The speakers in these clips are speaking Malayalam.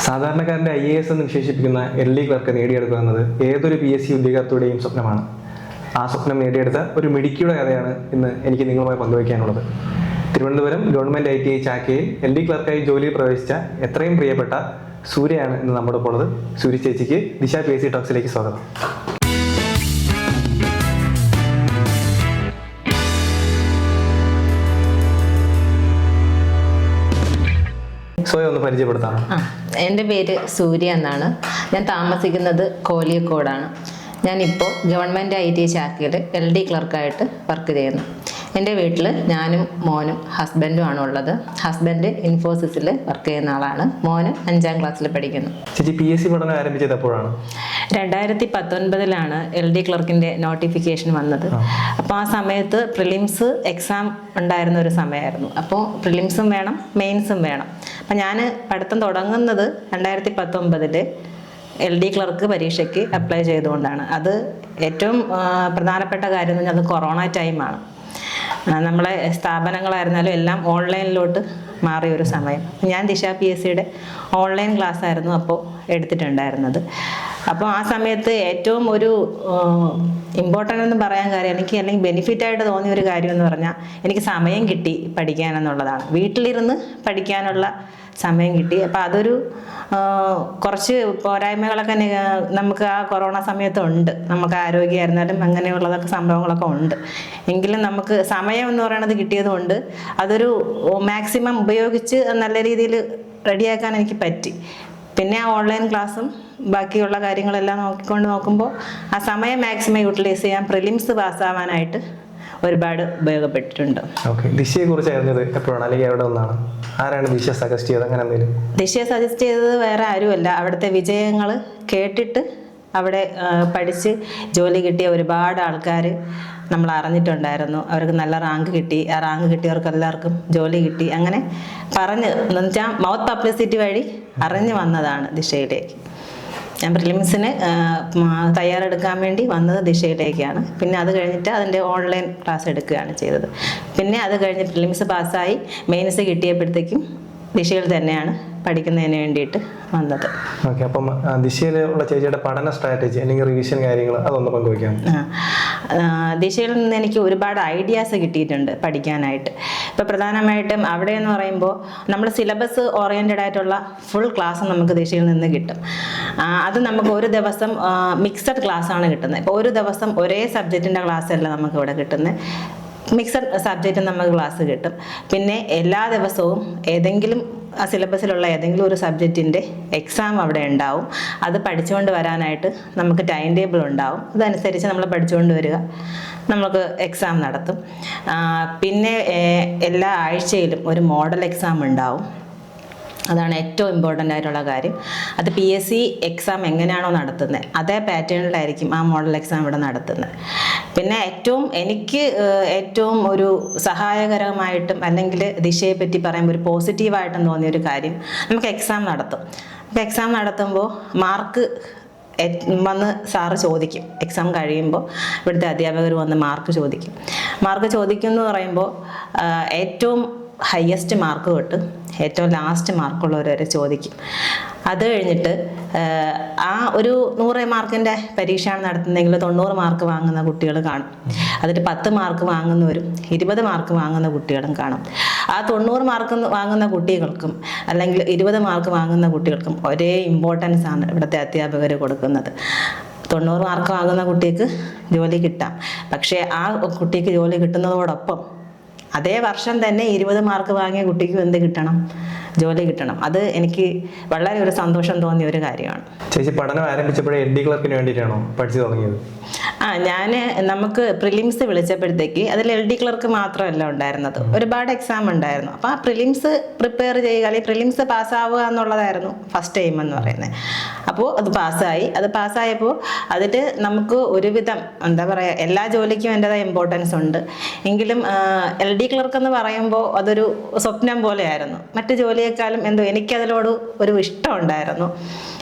സാധാരണക്കാരൻ്റെ IAS എന്ന് വിശേഷിപ്പിക്കുന്ന LD ക്ലർക്ക് നേടിയെടുക്കുക എന്നത് ഏതൊരു PSC ഉദ്യോഗാർത്ഥിയുടെയും സ്വപ്നമാണ്. ആ സ്വപ്നം നേടിയെടുത്ത ഒരു മിടുക്കിയുടെ കഥയാണ് ഇന്ന് എനിക്ക് നിങ്ങളുമായി പങ്കുവയ്ക്കാനുള്ളത്. തിരുവനന്തപുരം ഗവൺമെൻറ് ITI ചാക്കയിൽ LD ക്ലർക്കായി ജോലിയിൽ പ്രവേശിച്ച എത്രയും പ്രിയപ്പെട്ട സൂര്യയാണ് ഇന്ന് നമ്മുടെ ഒപ്പം ഉള്ളത്. സൂര്യ ചേച്ചിക്ക് ദിശ PSC ടോക്സിലേക്ക് സ്വാഗതം. സ്വയം ഒന്ന് പരിചയപ്പെടുത്താം. എൻ്റെ പേര് സൂര്യ എന്നാണ്. ഞാൻ താമസിക്കുന്നത് കോലിയക്കോടാണ്. ഞാനിപ്പോൾ ഗവൺമെൻറ് ITI ചാക്കയിൽ LD ക്ലർക്കായിട്ട് വർക്ക് ചെയ്യുന്നു. എൻ്റെ വീട്ടിൽ ഞാനും മോനും ഹസ്ബൻഡുമാണ് ഉള്ളത്. ഹസ്ബൻഡ് ഇൻഫോസിസിൽ വർക്ക് ചെയ്യുന്ന ആളാണ്. മോന് 5ാം ക്ലാസ്സിൽ പഠിക്കുന്നു. ചേച്ചി PSC പഠനം ആരംഭിച്ചത് എപ്പോഴാണ്? 2019 LD ക്ലർക്കിൻ്റെ നോട്ടിഫിക്കേഷൻ വന്നത്. അപ്പോൾ ആ സമയത്ത് പ്രിലിംസ് എക്സാം ഉണ്ടായിരുന്ന ഒരു സമയമായിരുന്നു. അപ്പോൾ പ്രിലിംസും വേണം, മെയിൻസും വേണം. അപ്പം ഞാൻ പഠിത്തം തുടങ്ങുന്നത് 2019 LD ക്ലർക്ക് പരീക്ഷയ്ക്ക് അപ്ലൈ ചെയ്തുകൊണ്ടാണ്. അത് ഏറ്റവും പ്രധാനപ്പെട്ട കാര്യം എന്ന് പറഞ്ഞാൽ അത് കൊറോണ ടൈമാണ്. നമ്മളെ സ്ഥാപനങ്ങളായിരുന്നാലും എല്ലാം ഓൺലൈനിലോട്ട് മാറിയ ഒരു സമയം. ഞാൻ ദിശ PSCയുടെ ഓൺലൈൻ ക്ലാസ് ആയിരുന്നു അപ്പോൾ എടുത്തിട്ടുണ്ടായിരുന്നത്. അപ്പോൾ ആ സമയത്ത് ഏറ്റവും ഒരു ഇമ്പോർട്ടൻ്റ് എന്ന് പറയാൻ കാര്യം അല്ലെങ്കിൽ ബെനിഫിറ്റായിട്ട് തോന്നിയ ഒരു കാര്യം എന്ന് പറഞ്ഞാൽ എനിക്ക് സമയം കിട്ടി പഠിക്കാനെന്നുള്ളതാണ്. വീട്ടിലിരുന്ന് പഠിക്കാനുള്ള സമയം കിട്ടി. അപ്പോൾ അതൊരു കുറച്ച് പോരായ്മകളൊക്കെ നമുക്ക് ആ കൊറോണ സമയത്ത് ഉണ്ട്. നമുക്ക് ആരോഗ്യമായിരുന്നാലും അങ്ങനെയുള്ളതൊക്കെ സംഭവങ്ങളൊക്കെ ഉണ്ട്. എങ്കിലും നമുക്ക് സമയം എന്ന് പറയുന്നത് കിട്ടിയതുകൊണ്ട് അതൊരു മാക്സിമം ഉപയോഗിച്ച് നല്ല രീതിയിൽ റെഡിയാക്കാൻ എനിക്ക് പറ്റി. പിന്നെ ആ ഓൺലൈൻ ക്ലാസ്സും ബാക്കിയുള്ള കാര്യങ്ങളെല്ലാം നോക്കുമ്പോൾ ആ സമയം മാക്സിമം യൂട്ടിലൈസ് ചെയ്യാൻ പ്രിലിംസ് പാസ്സാവാനായിട്ട് ഒരുപാട് ഉപയോഗപ്പെട്ടിട്ടുണ്ട്. ദിശയെ കുറിച്ച് അറിഞ്ഞത് എപ്പോഴാണ്, അല്ലെങ്കിൽ എവിടെ ഒന്നാണ്? ആരാണ് ദിശ സജസ്റ്റ് ചെയ്തത്? അങ്ങനെ എന്തെങ്കിലും? ദിശയെ സജസ്റ്റ് ചെയ്തത് വേറെ ആരുമല്ല, അവിടുത്തെ വിജയങ്ങൾ കേട്ടിട്ട് അവിടെ പഠിച്ച് ജോലി കിട്ടിയ ഒരുപാട് ആൾക്കാർ നമ്മൾ അറിഞ്ഞിട്ടുണ്ടായിരുന്നു. അവർക്ക് നല്ല റാങ്ക് കിട്ടി. ആ റാങ്ക് കിട്ടിയവർക്ക് എല്ലാവർക്കും ജോലി കിട്ടി. അങ്ങനെ എന്ന് വെച്ചാൽ മൗത്ത് പബ്ലിസിറ്റി വഴി അറിഞ്ഞു വന്നതാണ് ദിശയിലേക്ക്. ഞാൻ പ്രിലിംസിന് തയ്യാറെടുക്കാൻ വേണ്ടി വന്നത് ദിശയിലേക്കാണ്. പിന്നെ അത് കഴിഞ്ഞിട്ട് അതിൻ്റെ ഓൺലൈൻ ക്ലാസ് എടുക്കുകയാണ് ചെയ്തത്. പിന്നെ അത് കഴിഞ്ഞ് പ്രിലിംസ് പാസ്സായി മെയിൻസ് കിട്ടിയപ്പോഴത്തേക്കും ദിശയിൽ തന്നെയാണ് പഠിക്കുന്നതിന് വേണ്ടിയിട്ട് വന്നത്. ഓക്കെ, അപ്പം ദിശയിലുള്ള ചേച്ചിയുടെ പഠന സ്ട്രാറ്റജി അല്ലെങ്കിൽ റിവിഷൻ കാര്യങ്ങൾ അതൊന്ന് പങ്കുവയ്ക്കാം. ദിശയിൽ നിന്ന് എനിക്ക് ഒരുപാട് ഐഡിയാസ് കിട്ടിയിട്ടുണ്ട് പഠിക്കാനായിട്ട്. ഇപ്പോൾ പ്രധാനമായിട്ടും അവിടെ എന്ന് പറയുമ്പോൾ നമ്മൾ സിലബസ് ഓറിയൻറ്റഡ് ആയിട്ടുള്ള ഫുൾ ക്ലാസ് നമുക്ക് ദിശയിൽ നിന്ന് കിട്ടും. അത് നമുക്ക് ഒരു ദിവസം മിക്സഡ് ക്ലാസ്സാണ് കിട്ടുന്നത്. ഇപ്പോൾ ഒരു ദിവസം ഒരേ സബ്ജക്റ്റിൻ്റെ ക്ലാസ് അല്ല നമുക്ക് ഇവിടെ കിട്ടുന്നത്. മിക്സഡ് സബ്ജക്റ്റ് നമുക്ക് ക്ലാസ് കിട്ടും. പിന്നെ എല്ലാ ദിവസവും ഏതെങ്കിലും ആ സിലബസിലുള്ള ഏതെങ്കിലും ഒരു സബ്ജക്റ്റിൻ്റെ എക്സാം അവിടെ ഉണ്ടാവും. അത് പഠിച്ചുകൊണ്ട് വരാനായിട്ട് നമുക്ക് ടൈം ടേബിൾ ഉണ്ടാവും. അതനുസരിച്ച് നമ്മൾ പഠിച്ചുകൊണ്ട് വരിക, നമുക്ക് എക്സാം നടത്തും. പിന്നെ എല്ലാ ആഴ്ചയിലും ഒരു മോഡൽ എക്സാം ഉണ്ടാവും. അതാണ് ഏറ്റവും ഇമ്പോർട്ടൻ്റ് ആയിട്ടുള്ള കാര്യം. അത് PSC എക്സാം എങ്ങനെയാണോ നടത്തുന്നത് അതേ പാറ്റേണിലായിരിക്കും ആ മോഡൽ എക്സാം ഇവിടെ നടത്തുന്നത്. പിന്നെ എനിക്ക് ഏറ്റവും ഒരു സഹായകരമായിട്ടും അല്ലെങ്കിൽ ദിശയെ പറ്റി പറയുമ്പോൾ ഒരു പോസിറ്റീവായിട്ടും തോന്നിയൊരു കാര്യം, നമുക്ക് എക്സാം നടത്തും. അപ്പോൾ എക്സാം നടത്തുമ്പോൾ മാർക്ക് വന്ന് സാറ് ചോദിക്കും. എക്സാം കഴിയുമ്പോൾ ഇവിടുത്തെ അധ്യാപകർ വന്ന് മാർക്ക് ചോദിക്കും. മാർക്ക് ചോദിക്കുമെന്ന് പറയുമ്പോൾ ഏറ്റവും ഹയസ്റ്റ് മാർക്ക് തൊട്ട് ഏറ്റവും ലാസ്റ്റ് മാർക്കുള്ളവർ വരെ ചോദിക്കും. അത് കഴിഞ്ഞിട്ട് ആ ഒരു 100 മാർക്കിൻ്റെ പരീക്ഷയാണ് നടത്തുന്നതെങ്കിൽ 90 മാർക്ക് വാങ്ങുന്ന കുട്ടികൾ കാണും. അതിൽ 10 മാർക്ക് വാങ്ങുന്നവരും 20 മാർക്ക് വാങ്ങുന്ന കുട്ടികളും കാണും. ആ 90 മാർക്ക് വാങ്ങുന്ന കുട്ടികൾക്കും അല്ലെങ്കിൽ 20 മാർക്ക് വാങ്ങുന്ന കുട്ടികൾക്കും ഒരേ ഇമ്പോർട്ടൻസ് ആണ് ഇവിടുത്തെ അധ്യാപകർ കൊടുക്കുന്നത്. 90 മാർക്ക് വാങ്ങുന്ന കുട്ടിക്ക് ജോലി കിട്ടാം. പക്ഷേ ആ കുട്ടിക്ക് ജോലി കിട്ടുന്നതോടൊപ്പം അതേ വർഷം തന്നെ 20 മാർക്ക് വാങ്ങിയ കുട്ടിക്കും എന്ത് കിട്ടണം? ജോലി കിട്ടണം. അത് എനിക്ക് വളരെ ഒരു സന്തോഷം തോന്നിയ ഒരു കാര്യമാണ്. ചേച്ചി പഠനം ആരംഭിച്ചപ്പോഴേ LD ക്ലർക്കിന് വേണ്ടിയിട്ടാണോ പഠിച്ചു തുടങ്ങിയത്? നമുക്ക് പ്രിലിംസ് വിളിച്ചപ്പോഴത്തേക്ക് അതിൽ LD ക്ലർക്ക് മാത്രമല്ല ഉണ്ടായിരുന്നത്, ഒരുപാട് എക്സാം ഉണ്ടായിരുന്നു. അപ്പോൾ ആ പ്രിലിംസ് പ്രിപ്പയർ ചെയ്യുക അല്ലെങ്കിൽ പ്രിലിംസ് പാസ്സാവുക എന്നുള്ളതായിരുന്നു ഫസ്റ്റ് ടൈം എന്ന് പറയുന്നത്. അപ്പോൾ അത് പാസ്സായപ്പോൾ അതിൽ നമുക്ക് ഒരുവിധം എന്താ പറയുക, എല്ലാ ജോലിക്കും എൻ്റെതായ ഇമ്പോർട്ടൻസ് ഉണ്ട്. എങ്കിലും LD ക്ലർക്ക് എന്ന് പറയുമ്പോൾ അതൊരു സ്വപ്നം പോലെയായിരുന്നു. മറ്റു ജോലിയേക്കാളും എനിക്കതിനോട് ഒരു ഇഷ്ടം ഉണ്ടായിരുന്നു.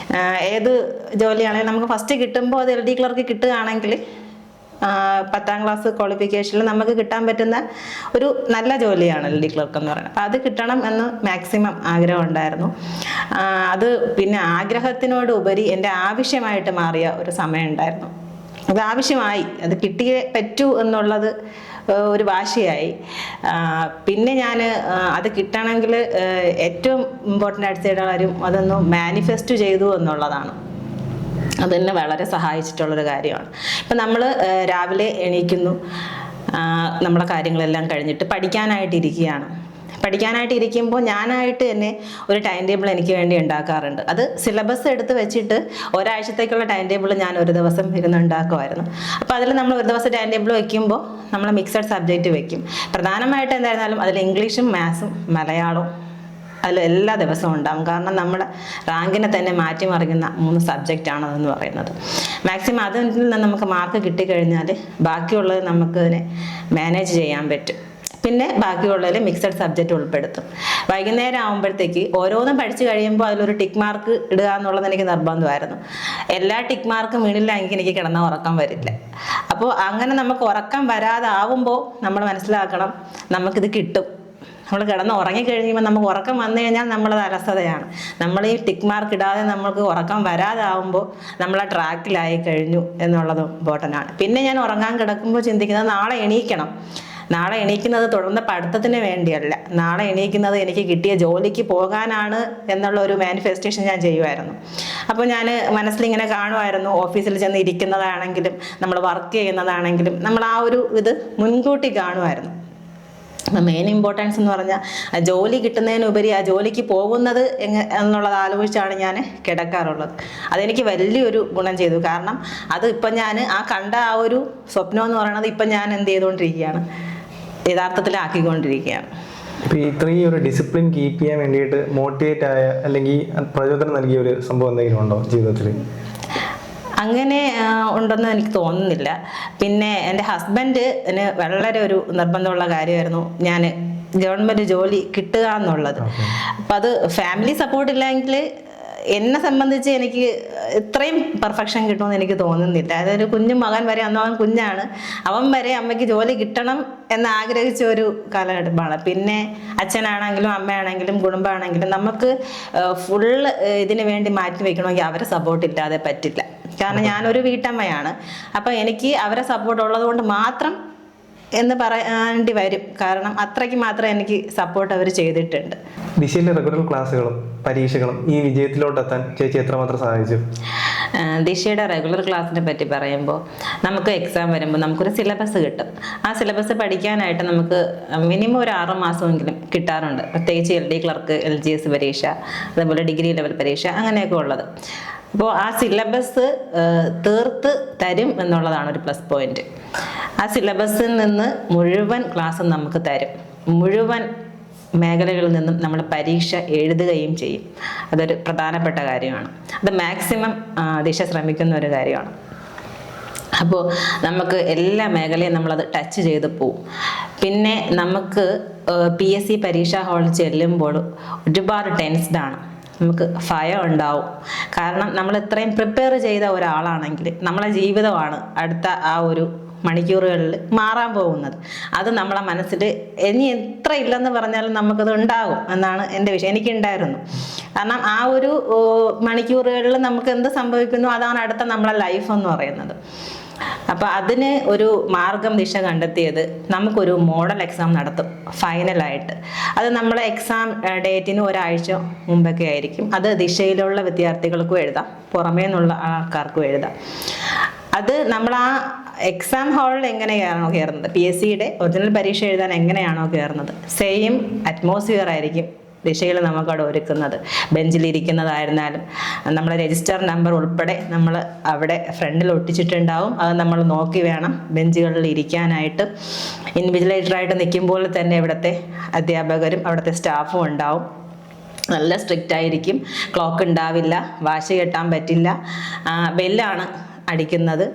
ഏത് ജോലിയാണെങ്കിലും നമുക്ക് ഫസ്റ്റ് കിട്ടുമ്പോൾ അത് LD ക്ലർക്ക് കിട്ടുകയാണെങ്കിൽ 10ാം ക്ലാസ് ക്വാളിഫിക്കേഷനിൽ നമുക്ക് കിട്ടാൻ പറ്റുന്ന ഒരു നല്ല ജോലിയാണ് LD ക്ലർക്ക് എന്ന് പറയുന്നത്. അപ്പം അത് കിട്ടണം എന്ന് മാക്സിമം ആഗ്രഹം ഉണ്ടായിരുന്നു. അത് പിന്നെ ആഗ്രഹത്തിനോട് ഉപരി എൻ്റെ ആവശ്യമായിട്ട് മാറിയ ഒരു സമയം ഉണ്ടായിരുന്നു. അത് ആവശ്യമായി, അത് കിട്ടിയേ പറ്റൂ എന്നുള്ളത് ഒരു വാശിയായി. പിന്നെ ഞാൻ അത് കിട്ടണമെങ്കിൽ ഏറ്റവും ഇമ്പോർട്ടൻ്റ് ആയിട്ട് ചെയ്ത കാര്യം അതൊന്ന് മാനിഫെസ്റ്റ് ചെയ്തു എന്നുള്ളതാണ്. അതെന്നെ വളരെ സഹായിച്ചിട്ടുള്ളൊരു കാര്യമാണ്. ഇപ്പം നമ്മൾ രാവിലെ എണീക്കുന്നു, നമ്മളെ കാര്യങ്ങളെല്ലാം കഴിഞ്ഞിട്ട് പഠിക്കാനായിട്ടിരിക്കുമ്പോൾ ഞാനായിട്ട് തന്നെ ഒരു ടൈം ടേബിൾ എനിക്ക് വേണ്ടി ഉണ്ടാക്കാറുണ്ട്. അത് സിലബസ് എടുത്ത് വെച്ചിട്ട് ഒരാഴ്ചത്തേക്കുള്ള ടൈം ടേബിൾ ഞാൻ ഒരു ദിവസം ഇരുന്ന് ഉണ്ടാക്കുമായിരുന്നു. അപ്പോൾ അതിൽ നമ്മൾ ഒരു ദിവസം ടൈം ടേബിൾ വയ്ക്കുമ്പോൾ നമ്മൾ മിക്സഡ് സബ്ജക്റ്റ് വെക്കും. പ്രധാനമായിട്ട് എന്തായിരുന്നാലും അതിൽ ഇംഗ്ലീഷും മാത്സും മലയാളവും അതിൽ എല്ലാ ദിവസവും ഉണ്ടാകും. കാരണം നമ്മുടെ റാങ്കിനെ തന്നെ മാറ്റിമറിക്കുന്ന 3 സബ്ജക്റ്റാണ് അതെന്ന് പറയുന്നത്. മാക്സിമം അതിൽ നിന്ന് നമുക്ക് മാർക്ക് കിട്ടിക്കഴിഞ്ഞാൽ ബാക്കിയുള്ളത് നമുക്കതിനെ മാനേജ് ചെയ്യാൻ പറ്റും. പിന്നെ ബാക്കിയുള്ളതിൽ മിക്സഡ് സബ്ജക്റ്റ് ഉൾപ്പെടുത്തും. വൈകുന്നേരം ആകുമ്പോഴത്തേക്ക് ഓരോന്നും പഠിച്ചു കഴിയുമ്പോൾ അതിലൊരു ടിക്ക് മാർക്ക് ഇടുക എന്നുള്ളത് എനിക്ക് നിർബന്ധമായിരുന്നു. എല്ലാ ടിക്ക് മാർക്കും വീണില്ലെങ്കിൽ എനിക്ക് കിടന്ന ഉറക്കം വരില്ല. അപ്പോൾ അങ്ങനെ നമുക്ക് ഉറക്കം വരാതാവുമ്പോൾ നമ്മൾ മനസ്സിലാക്കണം നമുക്കിത് കിട്ടും. നമ്മൾ കിടന്ന് ഉറങ്ങിക്കഴിയുമ്പോൾ നമുക്ക് ഉറക്കം വന്നു കഴിഞ്ഞാൽ നമ്മളത് അലസതയാണ്. നമ്മൾ ഈ ടിക്ക് മാർക്ക് ഇടാതെ നമ്മൾക്ക് ഉറക്കം വരാതാവുമ്പോൾ നമ്മൾ ആ ട്രാക്കിലായി കഴിഞ്ഞു എന്നുള്ളത് ഇമ്പോർട്ടൻ്റ് ആണ്. പിന്നെ ഞാൻ ഉറങ്ങാൻ കിടക്കുമ്പോൾ ചിന്തിക്കുന്നത് നാളെ എണീക്കുന്നത് തുടർന്ന് പഠിത്തത്തിന് വേണ്ടിയല്ല, നാളെ എണീക്കുന്നത് എനിക്ക് കിട്ടിയ ജോലിക്ക് പോകാനാണ് എന്നുള്ള ഒരു മാനിഫെസ്റ്റേഷൻ ഞാൻ ചെയ്യുമായിരുന്നു. അപ്പോൾ ഞാൻ മനസ്സിലിങ്ങനെ കാണുമായിരുന്നു, ഓഫീസിൽ ചെന്ന് ഇരിക്കുന്നതാണെങ്കിലും നമ്മൾ വർക്ക് ചെയ്യുന്നതാണെങ്കിലും നമ്മൾ ആ ഒരു ഇത് മുൻകൂട്ടി കാണുമായിരുന്നു. മെയിൻ ഇമ്പോർട്ടൻസ് എന്ന് പറഞ്ഞാൽ ജോലി കിട്ടുന്നതിനുപരി ആ ജോലിക്ക് പോകുന്നത് എന്നുള്ളത് ആലോചിച്ചാണ് ഞാൻ കിടക്കാറുള്ളത്. അതെനിക്ക് വലിയൊരു ഗുണം ചെയ്തു. കാരണം അത് ഇപ്പം ഞാൻ ആ കണ്ട ആ ഒരു സ്വപ്നം എന്ന് പറയുന്നത് ഇപ്പം ഞാൻ എന്ത് ചെയ്തുകൊണ്ടിരിക്കുകയാണ്, യഥാർത്ഥത്തിലാക്കിക്കൊണ്ടിരിക്കുകയാണ്. ഇപ്പോൾ ഇത്രയും ഒരു ഡിസിപ്ലിൻ കീപ്പ് ചെയ്യാൻ വേണ്ടിയിട്ട് മോട്ടിവേറ്റ് ആയ അല്ലെങ്കിൽ പ്രചോദനം നൽകിയ ഒരു സംഭവം എന്തെങ്കിലും ഉണ്ടോ ജീവിതത്തിൽ? അങ്ങനെ ഉണ്ടെന്ന് എനിക്ക് തോന്നുന്നില്ല. പിന്നെ എൻ്റെ ഹസ്ബൻഡിന് വളരെ ഒരു നിർബന്ധമുള്ള കാര്യമായിരുന്നു ഞാൻ ഗവൺമെൻറ് ജോലി കിട്ടുക എന്നുള്ളത്. അപ്പം അത് ഫാമിലി സപ്പോർട്ട് ഇല്ലെങ്കിൽ എന്നെ സംബന്ധിച്ച് എനിക്ക് ഇത്രയും പെർഫെക്ഷൻ കിട്ടുമെന്ന് എനിക്ക് തോന്നുന്നില്ല. അതൊരു കുഞ്ഞു മകൻ വരെ, അന്ന് അവൻ കുഞ്ഞാണ്, അവൻ വരെ അമ്മയ്ക്ക് ജോലി കിട്ടണം എന്ന് ആഗ്രഹിച്ച ഒരു കാലഘട്ടമാണ്. പിന്നെ അച്ഛനാണെങ്കിലും അമ്മയാണെങ്കിലും കുടുംബമാണെങ്കിലും നമുക്ക് ഫുള്ള് ഇതിനു വേണ്ടി മാറ്റി വയ്ക്കണമെങ്കിൽ അവരെ സപ്പോർട്ട് ഇല്ലാതെ പറ്റില്ല. കാരണം ഞാനൊരു വീട്ടമ്മയാണ്. അപ്പം എനിക്ക് അവരെ സപ്പോർട്ട് ഉള്ളത് കൊണ്ട് മാത്രം എന്ന് പറയേണ്ടി വരും. കാരണം അത്രയ്ക്ക് മാത്രം എനിക്ക് സപ്പോർട്ട് അവർ ചെയ്തിട്ടുണ്ട്. ദിശയിലെ റെഗുലർ ക്ലാസ്സുകളും പരീക്ഷകളും ഈ വിജയത്തിലോട്ടെത്താൻ ചേച്ചി എത്രമാത്രം സഹായിച്ചു? ദിശയുടെ റെഗുലർ ക്ലാസ്സിനെ പറ്റി പറയുമ്പോൾ നമുക്ക് എക്സാം വരുമ്പോൾ നമുക്കൊരു സിലബസ് കിട്ടും. ആ സിലബസ് പഠിക്കാനായിട്ട് നമുക്ക് മിനിമം ഒരു 6 മാസമെങ്കിലും കിട്ടാറുണ്ട്. പ്രത്യേകിച്ച് LD ക്ലർക്ക്, LGS പരീക്ഷ, അതുപോലെ ഡിഗ്രി ലെവൽ പരീക്ഷ, അങ്ങനെയൊക്കെ ഉള്ളത്. അപ്പോൾ ആ സിലബസ് തീർത്ത് തരും എന്നുള്ളതാണ് ഒരു പ്ലസ് പോയിന്റ്. ആ സിലബസിൽ നിന്ന് മുഴുവൻ ക്ലാസ്സും നമുക്ക് തരും. മുഴുവൻ മേഖലകളിൽ നിന്നും നമ്മൾ പരീക്ഷ എഴുതുകയും ചെയ്യും. അതൊരു പ്രധാനപ്പെട്ട കാര്യമാണ്. അത് മാക്സിമം ദിശ ശ്രമിക്കുന്ന ഒരു കാര്യമാണ്. അപ്പോൾ നമുക്ക് എല്ലാ മേഖലയും നമ്മളത് ടച്ച് ചെയ്ത് പോവും. പിന്നെ നമുക്ക് PSC പരീക്ഷാ ഹാളിൽ ചെല്ലുമ്പോൾ ഒരുപാട് ടെൻസ്ഡാണ്, നമുക്ക് ഭയം ഉണ്ടാവും. കാരണം നമ്മൾ ഇത്രയും പ്രിപ്പയർ ചെയ്ത ഒരാളാണെങ്കിൽ നമ്മളെ ജീവിതമാണ് അടുത്ത ആ ഒരു മണിക്കൂറുകളിൽ മാറാൻ പോകുന്നത്. അത് നമ്മളെ മനസ്സിൽ ഇനി എത്ര ഇല്ലെന്ന് പറഞ്ഞാലും നമുക്കത് ഉണ്ടാകും എന്നാണ് എൻ്റെ വിഷയം. എനിക്കുണ്ടായിരുന്നു. കാരണം ആ ഒരു മണിക്കൂറുകളിൽ നമുക്ക് എന്ത് സംഭവിക്കുന്നു അതാണ് അടുത്ത നമ്മളെ ലൈഫ് എന്ന് പറയുന്നത്. അപ്പം അതിന് ഒരു മാർഗം ദിശ കണ്ടെത്തിയത് നമുക്കൊരു മോഡൽ എക്സാം നടത്തും ഫൈനലായിട്ട്. അത് നമ്മളെ എക്സാം ഡേറ്റിന് ഒരാഴ്ച മുമ്പൊക്കെ ആയിരിക്കും. അത് ദിശയിലുള്ള വിദ്യാർത്ഥികൾക്കും എഴുതാം, പുറമേ നിന്നുള്ള ആൾക്കാർക്കും എഴുതാം. അത് നമ്മൾ ആ എക്സാം ഹാളിൽ എങ്ങനെയാണോ കയറുന്നത്, PSCയുടെ ഒറിജിനൽ പരീക്ഷ എഴുതാൻ എങ്ങനെയാണോ കയറുന്നത്, സെയിം അറ്റ്മോസ്ഫിയർ ആയിരിക്കും ദിശയിൽ നമുക്കവിടെ ഒരുക്കുന്നത്. ബെഞ്ചിലിരിക്കുന്നതായിരുന്നാലും നമ്മളെ രജിസ്റ്റർ നമ്പർ ഉൾപ്പെടെ നമ്മൾ അവിടെ ഫ്രണ്ടിൽ ഒട്ടിച്ചിട്ടുണ്ടാവും. അത് നമ്മൾ നോക്കി വേണം ബെഞ്ചുകളിൽ ഇരിക്കാനായിട്ട്. ഇൻവിജിലേറ്ററായിട്ട് നിൽക്കുമ്പോൾ തന്നെ ഇവിടുത്തെ അധ്യാപകരും അവിടുത്തെ സ്റ്റാഫും ഉണ്ടാവും. നല്ല സ്ട്രിക്റ്റ് ആയിരിക്കും. ക്ലോക്ക് ഉണ്ടാവില്ല, വാശി കെട്ടാൻ പറ്റില്ല, ബെല്ലാണ് അടിക്കുന്നത്.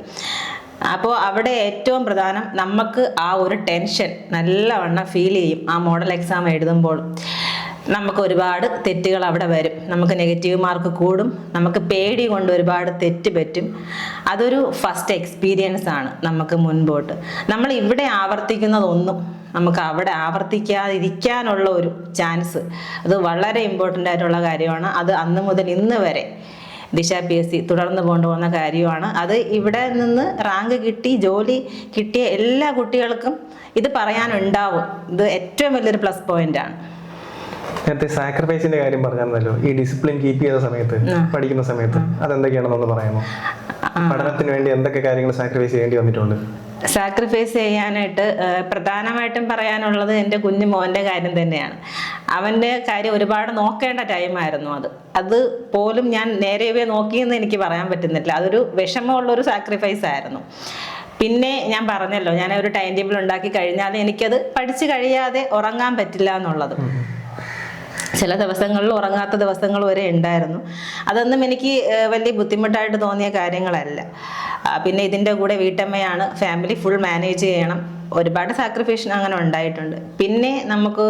അപ്പോൾ അവിടെ ഏറ്റവും പ്രധാനം നമുക്ക് ആ ഒരു ടെൻഷൻ നല്ലവണ്ണം ഫീൽ ചെയ്യും ആ മോഡൽ എക്സാം എഴുതുമ്പോൾ. നമുക്ക് ഒരുപാട് തെറ്റുകൾ അവിടെ വരും, നമുക്ക് നെഗറ്റീവ് മാർക്ക് കൂടും, നമുക്ക് പേടി കൊണ്ട് ഒരുപാട് തെറ്റ് പറ്റും. അതൊരു ഫസ്റ്റ് എക്സ്പീരിയൻസ് ആണ് നമുക്ക് മുൻപോട്ട്. നമ്മൾ ഇവിടെ ആവർത്തിക്കുന്നതൊന്നും നമുക്ക് അവിടെ ആവർത്തിക്കാതിരിക്കാനുള്ള ഒരു ചാൻസ്, അത് വളരെ ഇമ്പോർട്ടൻ്റ് ആയിട്ടുള്ള കാര്യമാണ്. അത് അന്ന് മുതൽ ഇന്ന് വരെ ദിശ PSC തുടർന്ന് കൊണ്ടുപോകുന്ന കാര്യമാണ്. അത് ഇവിടെ നിന്ന് റാങ്ക് കിട്ടി ജോലി കിട്ടിയ എല്ലാ കുട്ടികൾക്കും ഇത് പറയാനുണ്ടാവും. ഇത് ഏറ്റവും വലിയൊരു പ്ലസ് പോയിന്റ് ആണ്. നേരത്തെ സാക്രിഫൈസിന്റെ കാര്യം പറഞ്ഞായിരുന്നല്ലോ, ഈ ഡിസിപ്ലിൻ കീപ്പ് ചെയ്ത സമയത്ത്, പഠിക്കുന്ന സമയത്ത് അതെന്തൊക്കെയാണെന്നൊന്ന് പറയാമോ? പഠനത്തിന് വേണ്ടി എന്തൊക്കെ കാര്യങ്ങൾ സാക്രിഫൈസ് ചെയ്യേണ്ടി വന്നിട്ടുണ്ട്? സാക്രിഫൈസ് ചെയ്യാനായിട്ട് പ്രധാനമായിട്ടും പറയാനുള്ളത് എൻ്റെ കുഞ്ഞു മോൻ്റെ കാര്യം തന്നെയാണ്. അവൻ്റെ കാര്യം ഒരുപാട് നോക്കേണ്ട ടൈമായിരുന്നു. അത് പോലും ഞാൻ നേരെവേ നോക്കിയെന്ന് എനിക്ക് പറയാൻ പറ്റുന്നില്ല. അതൊരു വിഷമമുള്ളൊരു സാക്രിഫൈസ് ആയിരുന്നു. പിന്നെ ഞാൻ പറഞ്ഞല്ലോ, ഞാൻ ഒരു ടൈം ടേബിൾ ഉണ്ടാക്കി കഴിഞ്ഞാൽ എനിക്കത് പഠിച്ചു കഴിയാതെ ഉറങ്ങാൻ പറ്റില്ല എന്നുള്ളത്. ചില ദിവസങ്ങളിൽ ഉറങ്ങാത്ത ദിവസങ്ങൾ വരെ ഉണ്ടായിരുന്നു. അതൊന്നും എനിക്ക് വലിയ ബുദ്ധിമുട്ടായിട്ട് തോന്നിയ കാര്യങ്ങളല്ല. പിന്നെ ഇതിൻ്റെ കൂടെ വീട്ടമ്മയാണ്, ഫാമിലി ഫുൾ മാനേജ് ചെയ്യണം. ഒരുപാട് സാക്രിഫൈസ് അങ്ങനെ ഉണ്ടായിട്ടുണ്ട്. പിന്നെ നമുക്ക്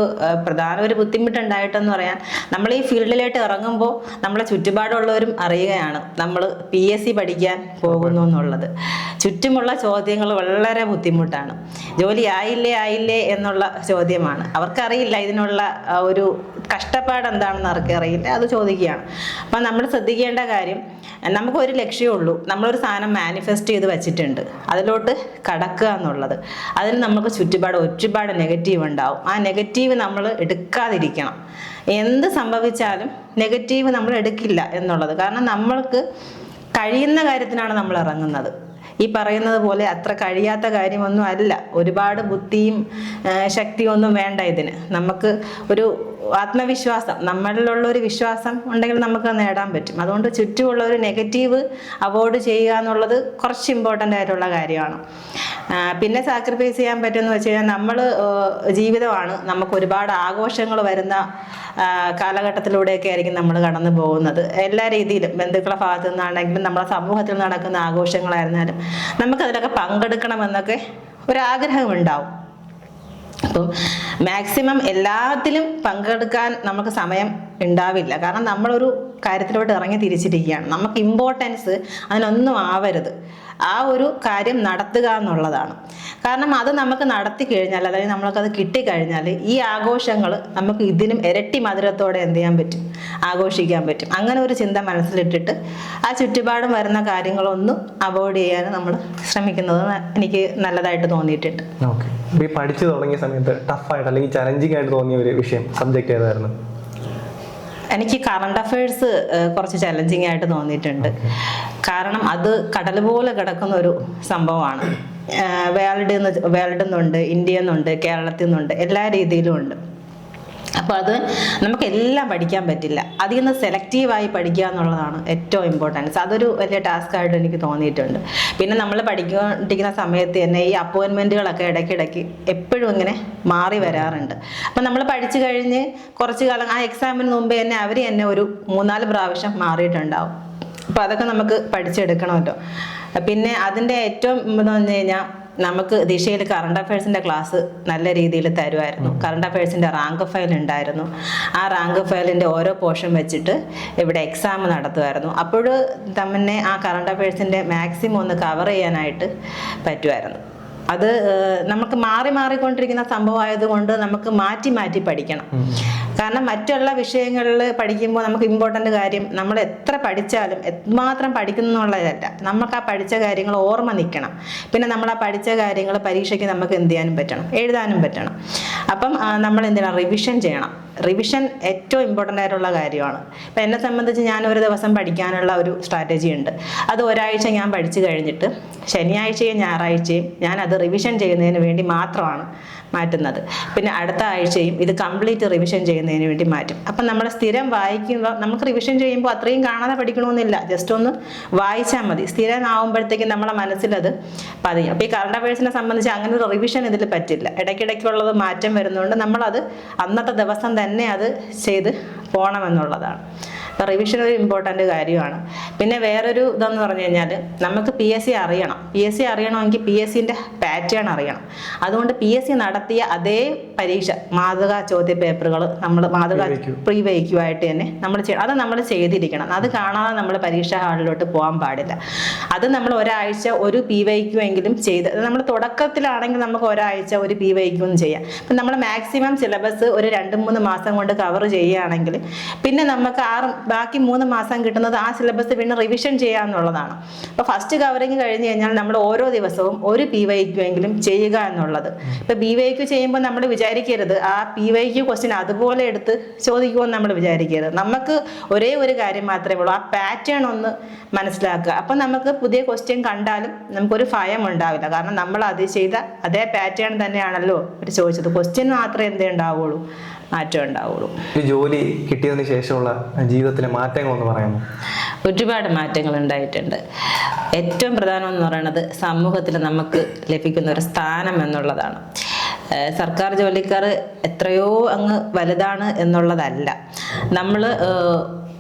പ്രധാന ഒരു ബുദ്ധിമുട്ടുണ്ടായിട്ടെന്ന് പറയാൻ, നമ്മൾ ഈ ഫീൽഡിലോട്ട് ഇറങ്ങുമ്പോൾ നമ്മളെ ചുറ്റുപാടുള്ളവരും അറിയുകയാണ് നമ്മൾ PSC പഠിക്കാൻ പോകുന്നു എന്നുള്ളത്. ചുറ്റുമുള്ള ചോദ്യങ്ങൾ വളരെ ബുദ്ധിമുട്ടാണ്. ജോലി ആയില്ലേ എന്നുള്ള ചോദ്യമാണ്. അവർക്കറിയില്ല ഇതിനുള്ള ഒരു കഷ്ടപ്പാട് എന്താണെന്ന് അവർക്കറിയില്ല, അത് ചോദിക്കുകയാണ്. അപ്പം നമ്മൾ ശ്രദ്ധിക്കേണ്ട കാര്യം, നമുക്കൊരു ലക്ഷ്യമുള്ളൂ, നമ്മളൊരു സാധനം മാനിഫെസ്റ്റ് ചെയ്ത് വെച്ചിട്ടുണ്ട്, അതിലോട്ട് കടക്കുക എന്നുള്ളത്. അതിന് നമുക്ക് ചുറ്റുപാട് ഒരുപാട് നെഗറ്റീവ് ഉണ്ടാവും. ആ നെഗറ്റീവ് നമ്മൾ എടുക്കാതിരിക്കണം. എന്ത് സംഭവിച്ചാലും നെഗറ്റീവ് നമ്മൾ എടുക്കില്ല എന്നുള്ളത്. കാരണം നമ്മൾക്ക് കഴിയുന്ന കാര്യത്തിനാണ് നമ്മൾ ഇറങ്ങുന്നത്. ഈ പറയുന്നത് പോലെ അത്ര കഴിയാത്ത കാര്യമൊന്നും അല്ല. ഒരുപാട് ബുദ്ധിയും ശക്തിയൊന്നും വേണ്ട ഇതിന്. നമുക്ക് ഒരു ആത്മവിശ്വാസം, നമ്മളിലുള്ള ഒരു വിശ്വാസം ഉണ്ടെങ്കിൽ നമുക്ക് നേടാൻ പറ്റും. അതുകൊണ്ട് ചുറ്റുമുള്ള ഒരു നെഗറ്റീവ് അവോയ്ഡ് ചെയ്യുക എന്നുള്ളത് കുറച്ച് ഇമ്പോർട്ടൻ്റ് ആയിട്ടുള്ള കാര്യമാണ്. പിന്നെ സാക്രിഫൈസ് ചെയ്യാൻ പറ്റുമെന്ന് വെച്ച് കഴിഞ്ഞാൽ, നമ്മൾ ജീവിതമാണ്, നമുക്ക് ഒരുപാട് ആഘോഷങ്ങൾ വരുന്ന കാലഘട്ടത്തിലൂടെയൊക്കെ ആയിരിക്കും നമ്മൾ കടന്നു പോകുന്നത്. എല്ലാ രീതിയിലും ബന്ധുക്കളുടെ ഭാഗത്തു നിന്നാണെങ്കിലും നമ്മുടെ സമൂഹത്തിൽ നടക്കുന്ന ആഘോഷങ്ങളായിരുന്നാലും നമുക്കതിലൊക്കെ പങ്കെടുക്കണമെന്നൊക്കെ ഒരാഗ്രഹമുണ്ടാവും. അപ്പം മാക്സിമം എല്ലാത്തിലും പങ്കെടുക്കാൻ നമുക്ക് സമയം ഉണ്ടാവില്ല. കാരണം നമ്മളൊരു കാര്യത്തിലോട്ട് ഇറങ്ങി തിരിച്ചിരിക്കുകയാണ്. നമുക്ക് ഇമ്പോർട്ടൻസ് അതിനൊന്നും ആവരുത്. ആ ഒരു കാര്യം നടത്തുക എന്നുള്ളതാണ്. കാരണം അത് നമുക്ക് നടത്തി കഴിഞ്ഞാൽ, അല്ലെങ്കിൽ നമ്മൾക്കത് കിട്ടിക്കഴിഞ്ഞാൽ, ഈ ആഘോഷങ്ങൾ നമുക്ക് ഇതിനും ഇരട്ടി മധുരത്തോടെ എന്ത് ചെയ്യാൻ പറ്റും, ആഘോഷിക്കാൻ പറ്റും. അങ്ങനെ ഒരു ചിന്ത മനസ്സിലിട്ടിട്ട് ആ ചുറ്റുപാടും വരുന്ന കാര്യങ്ങളൊന്നും അവോയ്ഡ് ചെയ്യാൻ നമ്മൾ ശ്രമിക്കുന്നത് എനിക്ക് നല്ലതായിട്ട് തോന്നിയിട്ടുണ്ട്. ഓക്കെ. ഈ പഠിച്ചു തുടങ്ങിയ സമയത്ത് ടഫായിട്ട് അല്ലെങ്കിൽ ചലഞ്ചിങ് ആയിട്ട് തോന്നിയ ഒരു വിഷയം, സബ്ജക്റ്റ് ഏതായിരുന്നു? എനിക്ക് കറണ്ട് അഫയേഴ്സ് കുറച്ച് ചലഞ്ചിങ് ആയിട്ട് തോന്നിയിട്ടുണ്ട്. കാരണം അത് കടൽ പോലെ കിടക്കുന്ന ഒരു സംഭവമാണ്. വേൾഡിൽ നിന്നുണ്ട്, ഇന്ത്യയിൽ നിന്നുണ്ട്, കേരളത്തിൽ നിന്നുണ്ട്, എല്ലാ രീതിയിലും ഉണ്ട്. അപ്പോൾ അത് നമുക്കെല്ലാം പഠിക്കാൻ പറ്റില്ല. അതിൽ നിന്ന് സെലക്റ്റീവായി പഠിക്കുക എന്നുള്ളതാണ് ഏറ്റവും ഇമ്പോർട്ടൻസ്. അതൊരു വലിയ ടാസ്ക് ആയിട്ട് എനിക്ക് തോന്നിയിട്ടുണ്ട്. പിന്നെ നമ്മൾ പഠിക്കൊണ്ടിരിക്കുന്ന സമയത്ത് തന്നെ ഈ അപ്പോയിൻമെൻറ്റുകളൊക്കെ ഇടയ്ക്കിടയ്ക്ക് എപ്പോഴും ഇങ്ങനെ മാറി വരാറുണ്ട്. അപ്പം നമ്മൾ പഠിച്ചു കഴിഞ്ഞ് കുറച്ച് കാലം ആ എക്സാമിന് മുമ്പേ തന്നെ അവർ തന്നെ ഒരു 3-4 പ്രാവശ്യം മാറിയിട്ടുണ്ടാവും. അപ്പോൾ അതൊക്കെ നമുക്ക് പഠിച്ചെടുക്കണമല്ലോ. പിന്നെ അതിൻ്റെ ഏറ്റവും എന്ന് പറഞ്ഞു കഴിഞ്ഞാൽ, നമുക്ക് ദിശയിൽ കറണ്ട് അഫയേഴ്സിൻ്റെ ക്ലാസ് നല്ല രീതിയിൽ തരുമായിരുന്നു. കറണ്ട് അഫയേഴ്സിൻ്റെ റാങ്ക് ഫയൽ ഉണ്ടായിരുന്നു. ആ റാങ്ക് ഫയലിൻ്റെ ഓരോ പോർഷൻ വെച്ചിട്ട് ഇവിടെ എക്സാം നടത്തുമായിരുന്നു. അപ്പോൾ തന്നെ ആ കറണ്ട് അഫയേഴ്സിൻ്റെ മാക്സിമം ഒന്ന് കവർ ചെയ്യാനായിട്ട് പറ്റുമായിരുന്നു. അത് നമുക്ക് മാറിക്കൊണ്ടിരിക്കുന്ന സംഭവമായതുകൊണ്ട് നമുക്ക് മാറ്റി പഠിക്കണം. കാരണം മറ്റുള്ള വിഷയങ്ങളിൽ പഠിക്കുമ്പോൾ നമുക്ക് ഇമ്പോർട്ടൻ്റ് കാര്യം, നമ്മൾ എത്ര പഠിച്ചാലും എത്രമാത്രം പഠിക്കുന്നു എന്നുള്ളതല്ല, നമുക്ക് ആ പഠിച്ച കാര്യങ്ങൾ ഓർമ്മ നിൽക്കണം. പിന്നെ നമ്മൾ ആ പഠിച്ച കാര്യങ്ങൾ പരീക്ഷയ്ക്ക് നമുക്ക് എന്ത് ചെയ്യാനും പറ്റണം, എഴുതാനും പറ്റണം. അപ്പം നമ്മൾ എന്തിനാണ് റിവിഷൻ ചെയ്യണം. റിവിഷൻ ഏറ്റവും ഇമ്പോർട്ടൻ്റ് ആയിട്ടുള്ള കാര്യമാണ്. ഇപ്പം എന്നെ സംബന്ധിച്ച് ഞാൻ ഒരു ദിവസം പഠിക്കാനുള്ള ഒരു സ്ട്രാറ്റജി ഉണ്ട്. അത് ഒരാഴ്ച ഞാൻ പഠിച്ചു കഴിഞ്ഞിട്ട് ശനിയാഴ്ചയും ഞായറാഴ്ചയും ഞാൻ അത് റിവിഷൻ ചെയ്യുന്നതിന് വേണ്ടി മാത്രമാണ് മാറ്റുന്നത്. പിന്നെ അടുത്ത ആഴ്ചയും ഇത് കംപ്ലീറ്റ് റിവിഷൻ ചെയ്യുന്നതിന് വേണ്ടി മാറ്റും. അപ്പം നമ്മൾ സ്ഥിരം വായിക്കുമ്പോൾ, നമുക്ക് റിവിഷൻ ചെയ്യുമ്പോൾ അത്രയും കാണാതെ പഠിക്കണമെന്നില്ല, ജസ്റ്റ് ഒന്ന് വായിച്ചാൽ മതി. സ്ഥിരം ആവുമ്പോഴത്തേക്കും നമ്മളെ മനസ്സിലത് പതിയും. അപ്പോൾ ഈ കറണ്ട് അഫയേഴ്സിനെ സംബന്ധിച്ച് അങ്ങനെ ഒരു റിവിഷൻ ഇതിൽ പറ്റില്ല. ഇടയ്ക്കിടയ്ക്കുള്ളത് മാറ്റം വരുന്നതുകൊണ്ട് നമ്മളത് അന്നത്തെ ദിവസം തന്നെ അത് ചെയ്ത് പോകണമെന്നുള്ളതാണ്. അപ്പോൾ റിവിഷൻ ഒരു ഇമ്പോർട്ടൻ്റ് കാര്യമാണ്. പിന്നെ വേറൊരു ഇതെന്ന് പറഞ്ഞു കഴിഞ്ഞാൽ നമുക്ക് PSC അറിയണം. PSC അറിയണമെങ്കിൽ PSCൻ്റെ പാറ്റേൺ അറിയണം. അതുകൊണ്ട് PSC നടത്തിയ അതേ പരീക്ഷ മാതൃകാ ചോദ്യ പേപ്പറുകൾ നമ്മൾ മാതൃകാ പ്രീ വയ്ക്കുമായിട്ട് തന്നെ നമ്മൾ അത് നമ്മൾ ചെയ്തിരിക്കണം. അത് കാണാതെ നമ്മൾ പരീക്ഷാ ഹാളിലോട്ട് പോകാൻ പാടില്ല. അത് നമ്മൾ ഒരാഴ്ച ഒരു PYQ എങ്കിലും ചെയ്ത്, നമ്മൾ തുടക്കത്തിലാണെങ്കിൽ നമുക്ക് ഒരാഴ്ച ഒരു PYQ ചെയ്യാം. അപ്പം നമ്മൾ മാക്സിമം സിലബസ് ഒരു 2-3 മാസം കൊണ്ട് കവർ ചെയ്യുകയാണെങ്കിൽ പിന്നെ നമുക്ക് ബാക്കി 3 മാസം കിട്ടുന്നത് ആ സിലബസ് പിന്നെ റിവിഷൻ ചെയ്യാന്നുള്ളതാണ്. അപ്പോൾ ഫസ്റ്റ് കവറിങ് കഴിഞ്ഞ് കഴിഞ്ഞാൽ നമ്മൾ ഓരോ ദിവസവും ഒരു PYQ എങ്കിലും ചെയ്യുക എന്നുള്ളത്. ഇപ്പം PYQ ചെയ്യുമ്പോൾ നമ്മൾ വിചാരിക്കരുത് ആ PYQ ക്വസ്റ്റ്യൻ അതുപോലെ എടുത്ത് ചോദിക്കുമെന്ന് നമ്മൾ വിചാരിക്കരുത്. നമുക്ക് ഒരേ ഒരു കാര്യം മാത്രമേ ഉള്ളൂ, ആ പാറ്റേൺ ഒന്ന് മനസ്സിലാക്കുക. അപ്പം നമുക്ക് പുതിയ ക്വസ്റ്റ്യൻ കണ്ടാലും നമുക്കൊരു ഭയം ഉണ്ടാവില്ല. കാരണം നമ്മൾ അത് ചെയ്ത അതേ പാറ്റേൺ തന്നെയാണല്ലോ അവർ ചോദിച്ചത്. ക്വസ്റ്റ്യൻ മാത്രമേ എന്തേ ഉണ്ടാവുള്ളൂ, മാറ്റം ഉണ്ടാവുള്ളൂ. ഒരു ജോലി കിട്ടിയതിന് ശേഷമുള്ള ജീവിതത്തിലെ മാറ്റങ്ങളൊന്ന് പറയാമോ? ഒരുപാട് മാറ്റങ്ങൾ ഉണ്ടായിട്ടുണ്ട്. ഏറ്റവും പ്രധാനം എന്ന് പറയുന്നത് സമൂഹത്തിൽ നമുക്ക് ലഭിക്കുന്ന ഒരു സ്ഥാനം എന്നുള്ളതാണ്. സർക്കാർ ജോലിക്കാർ എത്രയോ അങ്ങ് വലുതാണ് എന്നുള്ളതല്ല. നമ്മൾ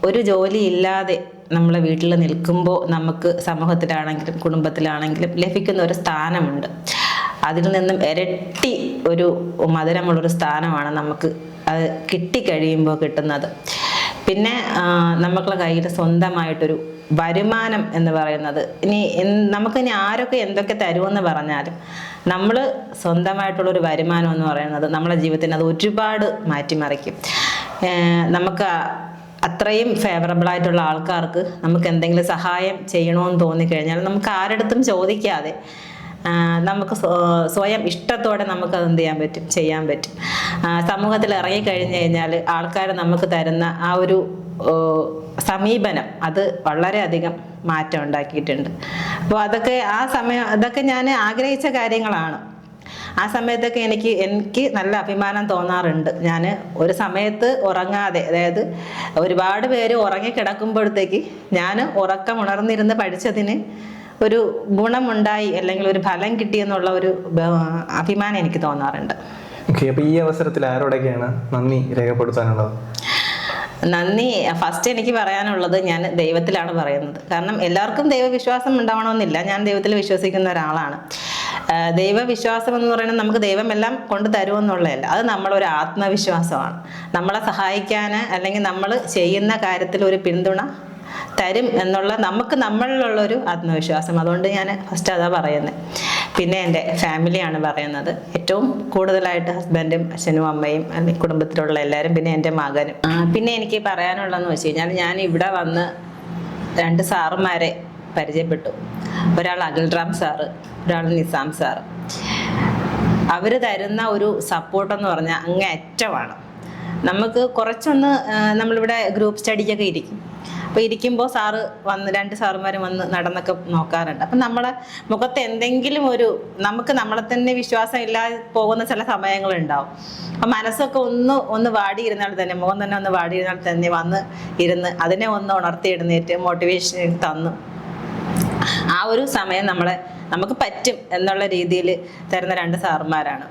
ഒരു ജോലി ഇല്ലാതെ നമ്മളെ വീട്ടിൽ നിൽക്കുമ്പോൾ നമുക്ക് സമൂഹത്തിലാണെങ്കിലും കുടുംബത്തിലാണെങ്കിലും ലഭിക്കുന്ന ഒരു സ്ഥാനമുണ്ട്. അതിൽ നിന്നും ഇരട്ടി ഒരു മധുരമുള്ളൊരു സ്ഥാനമാണ് നമുക്ക് അത് കിട്ടിക്കഴിയുമ്പോൾ കിട്ടുന്നത്. പിന്നെ നമുക്കുള്ള കയ്യിൽ സ്വന്തമായിട്ടൊരു വരുമാനം എന്ന് പറയുന്നത് നമുക്കിനി ആരൊക്കെ എന്തൊക്കെ തരുമെന്ന് പറഞ്ഞാലും നമ്മൾ സ്വന്തമായിട്ടുള്ളൊരു വരുമാനം എന്ന് പറയുന്നത് നമ്മുടെ ജീവിതത്തിന് അത് ഒരുപാട് മാറ്റിമറിക്കും. നമുക്ക് അത്രയും ഫേവറബിളായിട്ടുള്ള ആൾക്കാർക്ക് നമുക്ക് എന്തെങ്കിലും സഹായം ചെയ്യണമെന്ന് തോന്നിക്കഴിഞ്ഞാൽ നമുക്ക് ആരുടെടുത്തും ചോദിക്കാതെ നമുക്ക് സ്വയം ഇഷ്ടത്തോടെ നമുക്കത് എന്ത് ചെയ്യാൻ പറ്റും. സമൂഹത്തിൽ ഇറങ്ങിക്കഴിഞ്ഞ് കഴിഞ്ഞാൽ ആൾക്കാർ നമുക്ക് തരുന്ന ആ ഒരു സമീപനം അത് വളരെയധികം മാറ്റം ഉണ്ടാക്കിയിട്ടുണ്ട്. അപ്പോൾ അതൊക്കെ ഞാൻ ആഗ്രഹിച്ച കാര്യങ്ങളാണ്. ആ സമയത്തൊക്കെ എനിക്ക് നല്ല അഭിമാനം തോന്നാറുണ്ട്. ഞാൻ ഒരു സമയത്ത് ഉറങ്ങാതെ, അതായത് ഒരുപാട് പേര് ഉറങ്ങിക്കിടക്കുമ്പോഴത്തേക്ക് ഞാൻ ഉണർന്നിരുന്ന് പഠിച്ചതിന് ഒരു ഗുണമുണ്ടായി അല്ലെങ്കിൽ ഒരു ഫലം കിട്ടിയെന്നുള്ള ഒരു അഭിമാനം എനിക്ക് തോന്നാറുണ്ട്. ഓക്കെ, അപ്പോൾ ഈ അവസരത്തിൽ ആരോടൊക്കെയാണ് നന്ദി രേഖപ്പെടുത്താനുള്ളത്? നന്ദി ഫസ്റ്റ് എനിക്ക് പറയാനുള്ളത് ഞാൻ ദൈവത്തിലാണ് പറയുന്നത്. കാരണം എല്ലാവർക്കും ദൈവവിശ്വാസം ഉണ്ടാവണമെന്നില്ല. ഞാൻ ദൈവത്തിൽ വിശ്വസിക്കുന്ന ഒരാളാണ്. ദൈവവിശ്വാസം എന്ന് പറയുന്നത് നമുക്ക് ദൈവം എല്ലാം കൊണ്ട് തരുമെന്നുള്ളതല്ല, അത് നമ്മളൊരു ആത്മവിശ്വാസമാണ്. നമ്മളെ സഹായിക്കാൻ അല്ലെങ്കിൽ നമ്മൾ ചെയ്യുന്ന കാര്യത്തിൽ ഒരു പിന്തുണ തരും എന്നുള്ള നമ്മളിലുള്ളൊരു ആത്മവിശ്വാസം. അതുകൊണ്ട് ഞാൻ ഫസ്റ്റ് അതാ പറയുന്നത്. പിന്നെ എൻ്റെ ഫാമിലിയാണ് പറയുന്നത്. ഏറ്റവും കൂടുതലായിട്ട് ഹസ്ബൻഡും അച്ഛനും അമ്മയും അല്ലെങ്കിൽ കുടുംബത്തിലുള്ള എല്ലാവരും, പിന്നെ എൻ്റെ മകനും. പിന്നെ എനിക്ക് പറയാനുള്ളതെന്ന് വെച്ച് കഴിഞ്ഞാൽ ഞാൻ ഇവിടെ വന്ന് 2 സാറുമാരെ പരിചയപ്പെട്ടു. ഒരാൾ അഖിൽറാം സാറ്, ഒരാൾ നിസാം സാറ്. അവർ തരുന്ന ഒരു സപ്പോർട്ടെന്ന് പറഞ്ഞാൽ അങ്ങേയറ്റമാണ്. നമുക്ക് കുറച്ചൊന്ന് നമ്മളിവിടെ ഗ്രൂപ്പ് സ്റ്റഡിക്കൊക്കെ ഇരിക്കും. അപ്പോൾ ഇരിക്കുമ്പോൾ സാറ് 2 സാറുമാരും വന്ന് നടന്നൊക്കെ നോക്കാറുണ്ട്. അപ്പം നമ്മളെ മുഖത്ത് എന്തെങ്കിലും നമുക്ക് നമ്മളെ തന്നെ വിശ്വാസം ഇല്ലാതെ പോകുന്ന ചില സമയങ്ങളുണ്ടാവും. അപ്പം മനസ്സൊക്കെ ഒന്ന് വാടിയിരുന്നാൽ തന്നെ, മുഖം തന്നെ ഒന്ന് വാടിയിരുന്നാൽ തന്നെ വന്ന് ഇരുന്ന് അതിനെ ഒന്ന് ഉണർത്തി എഴുന്നേറ്റ് മോട്ടിവേഷൻ തന്നു ആ ഒരു സമയം നമുക്ക് പറ്റും എന്നുള്ള രീതിയിൽ തരുന്ന 2 സാറുമാരാണ്.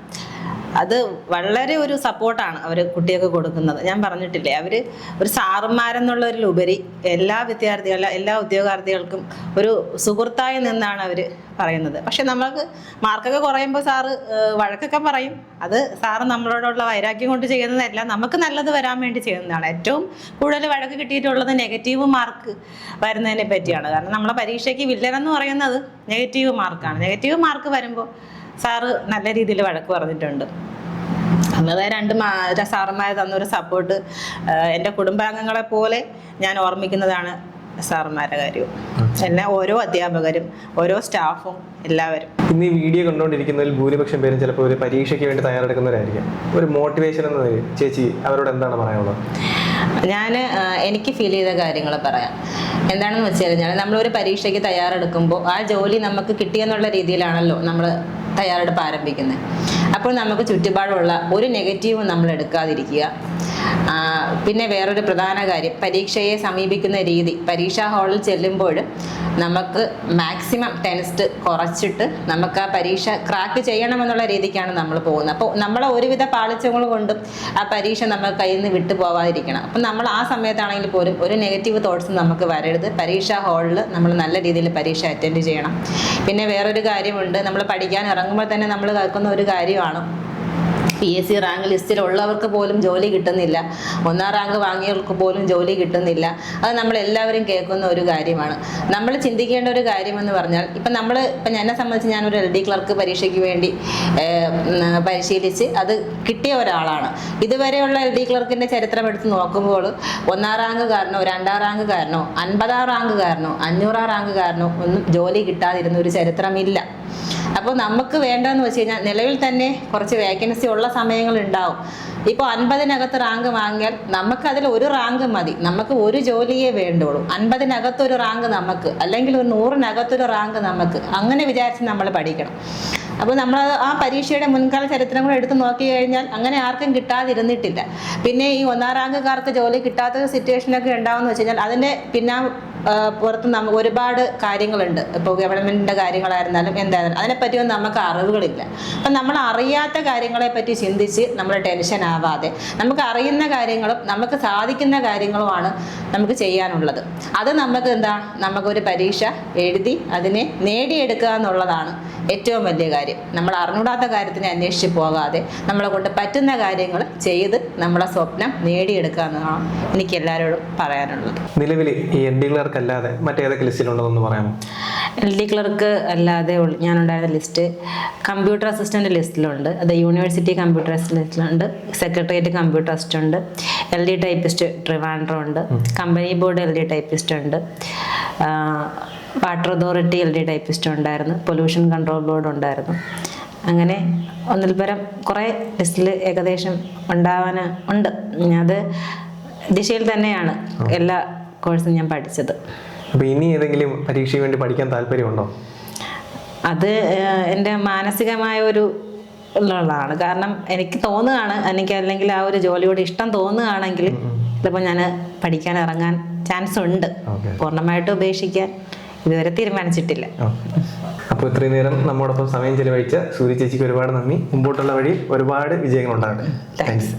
അത് വളരെ ഒരു സപ്പോർട്ടാണ് അവർ കുട്ടികൾക്ക് കൊടുക്കുന്നത്. ഞാൻ പറഞ്ഞിട്ടില്ലേ, അവർ ഒരു സാറുമാരെന്നുള്ളതിലുപരി എല്ലാ ഉദ്യോഗാർത്ഥികൾക്കും ഒരു സുഹൃത്തായി നിന്നാണ് അവർ പറയുന്നത്. പക്ഷെ നമുക്ക് മാർക്കൊക്കെ കുറയുമ്പോൾ സാറ് വഴക്കൊക്കെ പറയും. അത് സാറ് നമ്മളോടുള്ള വൈരാഗ്യം കൊണ്ട് ചെയ്യുന്നതല്ല, നമുക്ക് നല്ലത് വരാൻ വേണ്ടി ചെയ്യുന്നതാണ്. ഏറ്റവും കൂടുതൽ വഴക്ക് കിട്ടിയിട്ടുള്ളത് നെഗറ്റീവ് മാർക്ക് വരുന്നതിനെ പറ്റിയാണ്. കാരണം നമ്മളെ പരീക്ഷയ്ക്ക് വില്ലനെന്ന് പറയുന്നത് നെഗറ്റീവ് മാർക്കാണ്. നെഗറ്റീവ് മാർക്ക് വരുമ്പോൾ സാറ് നല്ല രീതിയിൽ വഴക്ക് പറഞ്ഞിട്ടുണ്ട്. അന്നത് 2 സാറന്മാർ തന്നൊരു സപ്പോർട്ട് എൻ്റെ കുടുംബാംഗങ്ങളെ പോലെ ഞാൻ ഓർമ്മിക്കുന്നതാണ് സാറന്മാരുടെ കാര്യവും. എല്ലാം ഓരോ അധ്യാപകരും ഓരോ സ്റ്റാഫും എല്ലാവരും. ഇന്ന് ഈ വീഡിയോ കണ്ടുകൊണ്ടിരിക്കുന്നതിൽ ഭൂരിപക്ഷം പേരും ചിലപ്പോൾ ഒരു പരീക്ഷയ്ക്ക് വേണ്ടി തയ്യാറെടുക്കുന്നവരായിരിക്കും. ഒരു മോട്ടിവേഷൻ എന്ന നിലയിൽ ചേച്ചി അവരോട് എന്താണ് പറയാനുള്ളത്? എനിക്ക് ഫീൽ ചെയ്ത കാര്യങ്ങൾ പറയാം. എന്താണെന്ന് വെച്ച് കഴിഞ്ഞാൽ നമ്മളൊരു പരീക്ഷയ്ക്ക് തയ്യാറെടുക്കുമ്പോൾ ആ ജോലി നമുക്ക് കിട്ടിയെന്നുള്ള രീതിയിലാണല്ലോ നമ്മൾ തയ്യാറെടുപ്പ് ആരംഭിക്കുന്നത്. ആ അപ്പോൾ നമുക്ക് ചുറ്റുപാടുള്ള ഒരു നെഗറ്റീവും നമ്മൾ എടുക്കാതിരിക്കുക. പിന്നെ വേറൊരു പ്രധാന കാര്യം, പരീക്ഷയെ സമീപിക്കുന്ന രീതി. പരീക്ഷാ ഹാളിൽ ചെല്ലുമ്പോൾ നമുക്ക് മാക്സിമം ടെൻസ്റ്റ് കുറച്ചിട്ട് നമുക്ക് ആ പരീക്ഷ ക്രാക്ക് ചെയ്യണമെന്നുള്ള രീതിക്കാണ് നമ്മൾ പോകുന്നത്. അപ്പോൾ നമ്മളെ ഒരുവിധ പാളിച്ചകൾ കൊണ്ടും ആ പരീക്ഷ നമ്മൾ കയ്യിൽ നിന്ന് വിട്ടു പോവാതിരിക്കണം. അപ്പം നമ്മൾ ആ സമയത്താണെങ്കിൽ പോലും ഒരു നെഗറ്റീവ് തോട്ട്സ് നമുക്ക് വരരുത്. പരീക്ഷാ ഹാളിൽ നമ്മൾ നല്ല രീതിയിൽ പരീക്ഷ അറ്റൻഡ് ചെയ്യണം. പിന്നെ വേറൊരു കാര്യമുണ്ട്, നമ്മൾ പഠിക്കാൻ ഇറങ്ങുമ്പോൾ തന്നെ നമ്മൾ കേൾക്കുന്ന ഒരു കാര്യമാണ്, PSC റാങ്ക് ലിസ്റ്റിലുള്ളവർക്ക് പോലും ജോലി കിട്ടുന്നില്ല, 1ാം റാങ്ക് വാങ്ങിയവർക്ക് പോലും ജോലി കിട്ടുന്നില്ല. അത് നമ്മളെല്ലാവരും കേൾക്കുന്ന ഒരു കാര്യമാണ്. നമ്മൾ ചിന്തിക്കേണ്ട ഒരു കാര്യമെന്ന് പറഞ്ഞാൽ, ഇപ്പം എന്നെ സംബന്ധിച്ച് ഞാനൊരു LD ക്ലർക്ക് പരീക്ഷയ്ക്ക് വേണ്ടി പരിശീലിച്ച് അത് കിട്ടിയ ഒരാളാണ്. ഇതുവരെയുള്ള LD ക്ലർക്കിൻ്റെ ചരിത്രം എടുത്ത് നോക്കുമ്പോൾ 1ാം റാങ്ക് കാരണോ 2ാം റാങ്ക് കാരണോ 50ാം റാങ്ക് കാരണോ 500ാം റാങ്ക് കാരണോ ഒന്നും ജോലി കിട്ടാതിരുന്ന ഒരു ചരിത്രമില്ല. അപ്പോൾ നമുക്ക് വേണ്ടതെന്ന് വെച്ച് കഴിഞ്ഞാൽ നിലവിൽ തന്നെ കുറച്ച് വേക്കൻസി ഉള്ള സമയങ്ങളുണ്ടാവും. ഇപ്പോൾ 50-നകത്ത് റാങ്ക് വാങ്ങിയാൽ നമുക്കതിൽ ഒരു റാങ്ക് മതി, നമുക്ക് ഒരു ജോലിയേ വേണ്ടുള്ളൂ. 50-നകത്തൊരു റാങ്ക് നമുക്ക്, അല്ലെങ്കിൽ ഒരു 100-നകത്തൊരു റാങ്ക് നമുക്ക്, അങ്ങനെ വിചാരിച്ച് നമ്മൾ പഠിക്കണം. അപ്പോൾ നമ്മൾ ആ പരീക്ഷയുടെ മുൻകാല ചരിത്രങ്ങൾ എടുത്ത് നോക്കി കഴിഞ്ഞാൽ അങ്ങനെ ആർക്കും കിട്ടാതിരുന്നിട്ടില്ല. പിന്നെ ഈ 1ാം റാങ്കുകാർക്ക് ജോലി കിട്ടാത്ത സിറ്റുവേഷനൊക്കെ ഉണ്ടാവുമെന്ന് വെച്ച് കഴിഞ്ഞാൽ അതിൻ്റെ പുറത്ത് നമുക്ക് ഒരുപാട് കാര്യങ്ങളുണ്ട്. ഇപ്പോൾ ഗവൺമെൻറ്റിൻ്റെ കാര്യങ്ങളായിരുന്നാലും എന്തായിരുന്നാലും അതിനെപ്പറ്റിയൊന്നും നമുക്ക് അറിവുകളില്ല. അപ്പം നമ്മൾ അറിയാത്ത കാര്യങ്ങളെപ്പറ്റി ചിന്തിച്ച് നമ്മൾ ടെൻഷൻ ആവാതെ നമുക്ക് അറിയുന്ന കാര്യങ്ങളും നമുക്ക് സാധിക്കുന്ന കാര്യങ്ങളുമാണ് നമുക്ക് ചെയ്യാനുള്ളത്. അത് നമുക്ക് നമുക്കൊരു പരീക്ഷ എഴുതി അതിനെ നേടിയെടുക്കുക എന്നുള്ളതാണ് ഏറ്റവും വലിയ കാര്യം. നമ്മൾ അറിഞ്ഞൂടാത്ത കാര്യത്തിനെ അന്വേഷിച്ച് പോകാതെ നമ്മളെ കൊണ്ട് പറ്റുന്ന കാര്യങ്ങൾ ചെയ്ത് നമ്മളെ സ്വപ്നം നേടിയെടുക്കുക എന്നതാണ് എനിക്ക് എല്ലാവരോടും പറയാനുള്ളത്. നിലവിൽ ഈ LD ക്ലർക്ക് അല്ലാതെ മറ്റേതൊക്കെ ലിസ്റ്റിലുണ്ടെന്ന് പറയാമോ? LD ക്ലർക്ക് അല്ലാതെ ഞാനുണ്ടായിരുന്ന ലിസ്റ്റ് കമ്പ്യൂട്ടർ അസിസ്റ്റൻ്റ് ലിസ്റ്റിലുണ്ട്, അത് യൂണിവേഴ്സിറ്റി കമ്പ്യൂട്ടർ ലിസ്റ്റിലുണ്ട്, സെക്രട്ടേറിയറ്റ് കമ്പ്യൂട്ടർ അസിസ്റ്റൻ്റ് ഉണ്ട്, LD ടൈപ്പിസ്റ്റ് ട്രിവാൻഡ്രം ഉണ്ട്, കമ്പനി ബോർഡ് LD ടൈപ്പിസ്റ്റ് ഉണ്ട്, വാട്ടർ അതോറിറ്റി LD ടൈപ്പിസ്റ്റ് ഉണ്ടായിരുന്നു, പൊല്യൂഷൻ കൺട്രോൾ ബോർഡ് ഉണ്ടായിരുന്നു. അങ്ങനെ ഒന്നിൽ പരം കുറേ ലിസ്റ്റിൽ ഏകദേശം ഉണ്ട്. അത് ദിശയിൽ തന്നെയാണ് എല്ലാ കോഴ്സും ഞാൻ പഠിച്ചത്. അപ്പോൾ ഇനി ഏതെങ്കിലും പരീക്ഷയ്ക്ക് വേണ്ടി പഠിക്കാൻ താല്പര്യമുണ്ടോ? അത് എൻ്റെ മാനസികമായ ഒരു ഉള്ളതാണ്. കാരണം എനിക്ക് തോന്നുകയാണ്, എനിക്ക് അല്ലെങ്കിൽ ആ ഒരു ജോലിയോട് ഇഷ്ടം തോന്നുകയാണെങ്കിൽ ചിലപ്പോൾ ഞാൻ പഠിക്കാൻ ഇറങ്ങാൻ ചാൻസ് ഉണ്ട്. പൂർണ്ണമായിട്ട് ഉപേക്ഷിക്കാൻ ഇതുവരെ തീരുമാനിച്ചിട്ടില്ല. അപ്പോൾ ഇത്രയും നേരം നമ്മോടൊപ്പം സമയം ചെലവഴിച്ച സൂര്യ ചേച്ചിക്ക് ഒരുപാട് നന്ദി. മുമ്പോട്ടുള്ള വഴി ഒരുപാട് വിജയങ്ങൾ ഉണ്ടാകട്ടെ. താങ്ക്സ്.